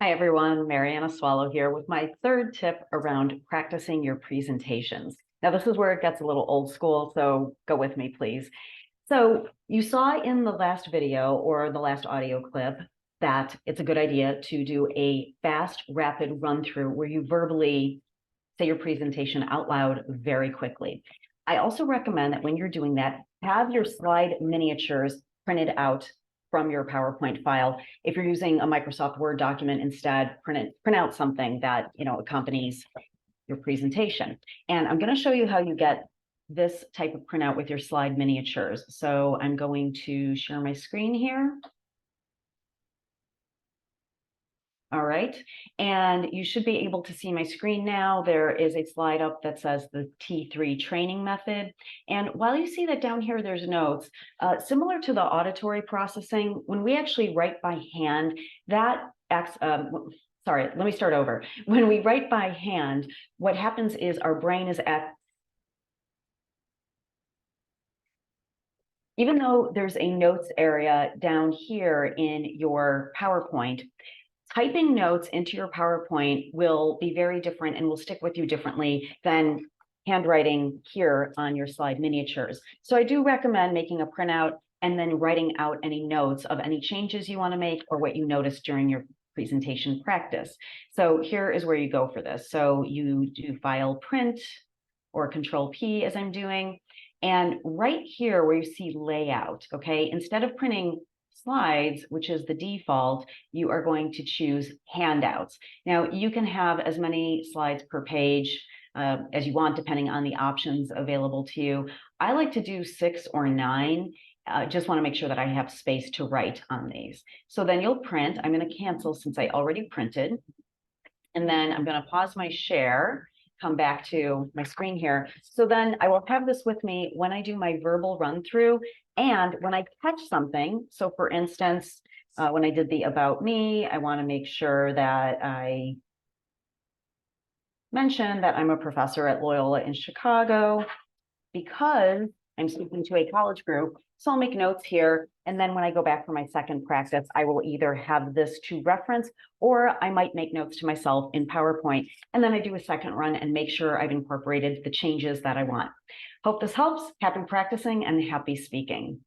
Hi everyone, Marianna Swallow here with my third tip around practicing your presentations. Now this is where it gets a little old school, so go with me please. So you saw in the last video or the last audio clip that it's a good idea to do a fast, rapid run through where you verbally say your presentation out loud very quickly. I also recommend that when you're doing that, have your slide miniatures printed out from your PowerPoint file. If you're using a Microsoft Word document, instead print out something that accompanies your presentation. And I'm going to show you how you get this type of printout with your slide miniatures. So I'm going to share my screen here. All right, and you should be able to see my screen now. There is a slide up that says the T3 training method. And while you see that down here, there's notes, similar to the auditory processing, when we actually write by hand, that acts, sorry, let me start over. When we write by hand, what happens is our brain is even though there's a notes area down here in your PowerPoint, typing notes into your PowerPoint will be very different and will stick with you differently than handwriting here on your slide miniatures. So I do recommend making a printout and then writing out any notes of any changes you want to make or what you noticed during your presentation practice. So here is where you go for this. So you do File Print or Control P as I'm doing. And right here where you see layout, okay, instead of printing slides, which is the default, you are going to choose handouts. Now you can have as many slides per page as you want, depending on the options available to you. I like to do 6 or 9. Just want to make sure that I have space to write on these. So then you'll print. I'm going to cancel since I already printed. And then I'm going to pause my share, come back to my screen here. So then I will have this with me when I do my verbal run through and when I catch something. So for instance, when I did the about me, I want to make sure that I mention that I'm a professor at Loyola in Chicago because I'm speaking to a college group. So I'll make notes here. And then when I go back for my second practice, I will either have this to reference or I might make notes to myself in PowerPoint. And then I do a second run and make sure I've incorporated the changes that I want. Hope this helps. Happy practicing and happy speaking.